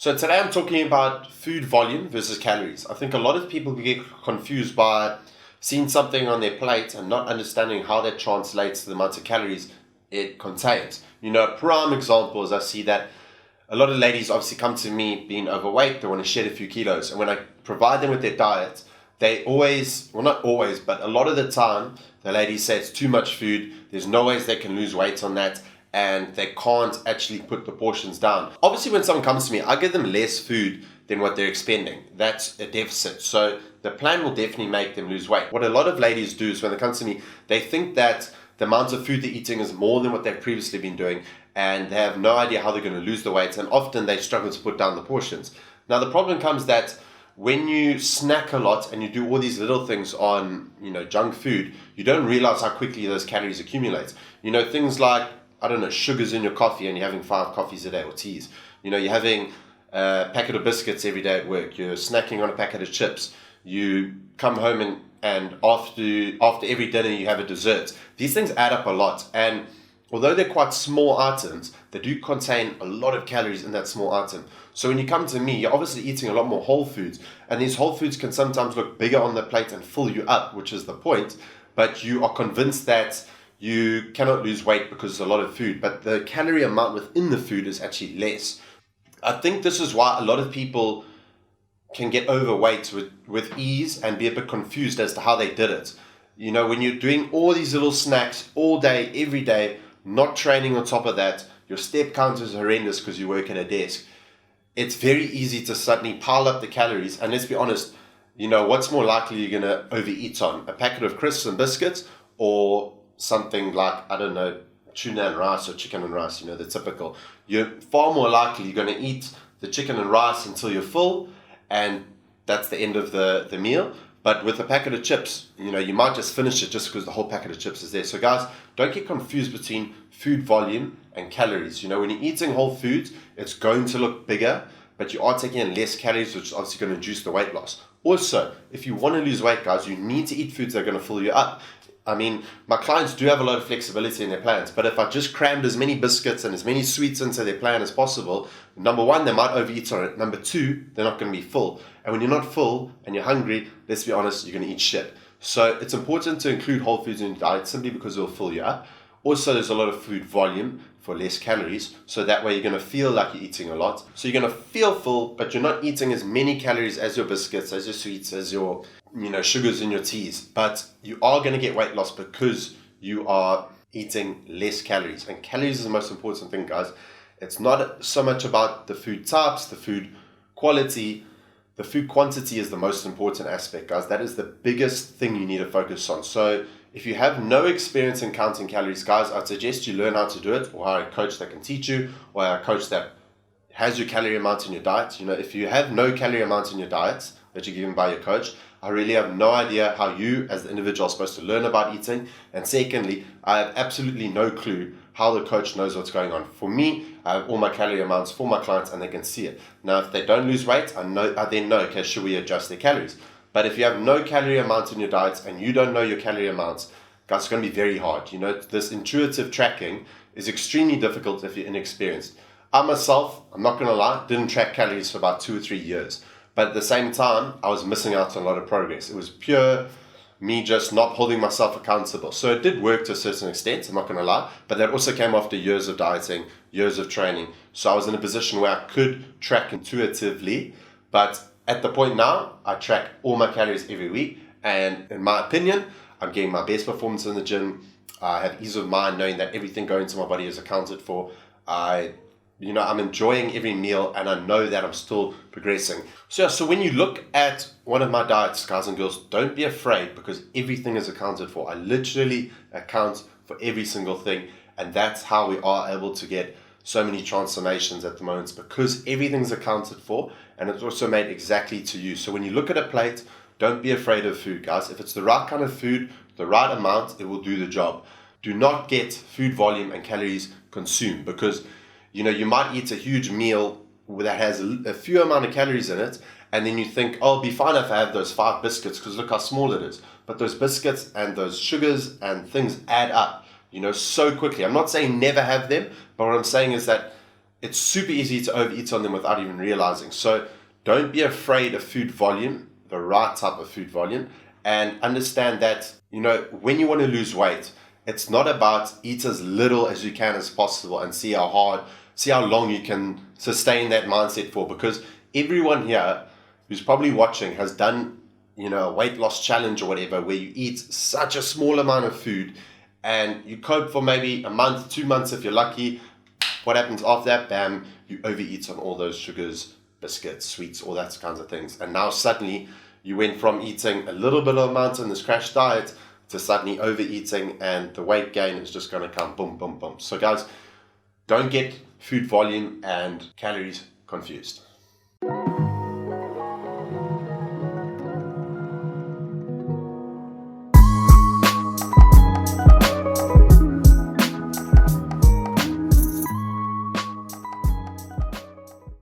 So today I'm talking about food volume versus calories. I think a lot of people get confused by seeing something on their plate and not understanding how that translates to the amount of calories it contains. A prime example is I see that a lot of ladies obviously come to me being overweight, they want to shed a few kilos. And when I provide them with their diet, they always, well not always, but a lot of the time, the ladies say it's too much food, there's no ways they can lose weight on that, and they can't actually put the portions down. Obviously, when someone comes to me, I give them less food than what they're expending. That's a deficit. So the plan will definitely make them lose weight. What a lot of ladies do is when they come to me, they think that the amount of food they're eating is more than what they've previously been doing, and they have no idea how they're going to lose the weight, and often they struggle to put down the portions. Now, the problem comes that when you snack a lot and you do all these little things on, junk food, you don't realize how quickly those calories accumulate. Things like, sugars in your coffee and you're having 5 coffees a day or teas. You're having a packet of biscuits every day at work. You're snacking on a packet of chips. You come home and after every dinner you have a dessert. These things add up a lot. And although they're quite small items, they do contain a lot of calories in that small item. So when you come to me, you're obviously eating a lot more whole foods. And these whole foods can sometimes look bigger on the plate and fill you up, which is the point. But you are convinced that you cannot lose weight because it's a lot of food, but the calorie amount within the food is actually less. I think this is why a lot of people can get overweight with ease and be a bit confused as to how they did it. When you're doing all these little snacks all day, every day, not training on top of that, your step count is horrendous because you work at a desk. It's very easy to suddenly pile up the calories, and let's be honest, what's more likely you're going to overeat on? A packet of crisps and biscuits, or something like, tuna and rice or chicken and rice, the typical. You're far more likely you're going to eat the chicken and rice until you're full, and that's the end of the meal. But with a packet of chips, you might just finish it just because the whole packet of chips is there. So guys, don't get confused between food volume and calories. When you're eating whole foods, it's going to look bigger, but you are taking in less calories, which is obviously going to induce the weight loss. Also, if you want to lose weight, guys, you need to eat foods that are going to fill you up. My clients do have a lot of flexibility in their plans, but if I just crammed as many biscuits and as many sweets into their plan as possible, number one, they might overeat on it. Number two, they're not going to be full. And when you're not full and you're hungry, let's be honest, you're going to eat shit. So it's important to include whole foods in your diet simply because it will fill you up. Also, there's a lot of food volume for less calories, so that way you're going to feel like you're eating a lot. So you're going to feel full, but you're not eating as many calories as your biscuits, as your sweets, as your sugars in your teas. But you are going to get weight loss because you are eating less calories. And calories is the most important thing, guys. It's not so much about the food types, the food quality. The food quantity is the most important aspect, guys. That is the biggest thing you need to focus on. So if you have no experience in counting calories, guys, I'd suggest you learn how to do it, or hire a coach that can teach you, or a coach that has your calorie amount in your diet. If you have no calorie amount in your diet that you're given by your coach, I really have no idea how you as the individual are supposed to learn about eating. And secondly, I have absolutely no clue how the coach knows what's going on. For me, I have all my calorie amounts for my clients and they can see it. Now, if they don't lose weight, I then know, okay, should we adjust their calories? But if you have no calorie amount in your diet and you don't know your calorie amounts, guys, it's going to be very hard. This intuitive tracking is extremely difficult if you're inexperienced. I myself, I'm not going to lie, didn't track calories for about 2 or 3 years. But at the same time, I was missing out on a lot of progress. It was pure me just not holding myself accountable. So it did work to a certain extent, I'm not going to lie, but that also came after years of dieting, years of training. So I was in a position where I could track intuitively, but at the point now, I track all my calories every week, and in my opinion, I'm getting my best performance in the gym. I have ease of mind knowing that everything going into my body is accounted for. I'm enjoying every meal, and I know that I'm still progressing. So when you look at one of my diets, guys and girls, don't be afraid because everything is accounted for. I literally account for every single thing, and that's how we are able to get so many transformations at the moment, because everything's accounted for and it's also made exactly to you. So when you look at a plate, don't be afraid of food, guys. If it's the right kind of food, the right amount, it will do the job. Do not get food volume and calories consumed, because you might eat a huge meal that has a few amount of calories in it, and then you think, oh, I'll be fine if I have those 5 biscuits because look how small it is. But those biscuits and those sugars and things add up, so quickly. I'm not saying never have them, but what I'm saying is that it's super easy to overeat on them without even realizing. So don't be afraid of food volume, the right type of food volume, and understand that, when you want to lose weight, it's not about eat as little as you can as possible and see how long you can sustain that mindset for, because everyone here who's probably watching has done, a weight loss challenge or whatever, where you eat such a small amount of food and you cope for maybe a month, 2 months if you're lucky. What happens after that? Bam, you overeat on all those sugars, biscuits, sweets, all that kinds of things. And now suddenly you went from eating a little bit of amount in this crash diet to suddenly overeating, and the weight gain is just going to come boom, boom, boom. So guys, don't get food volume and calories confused.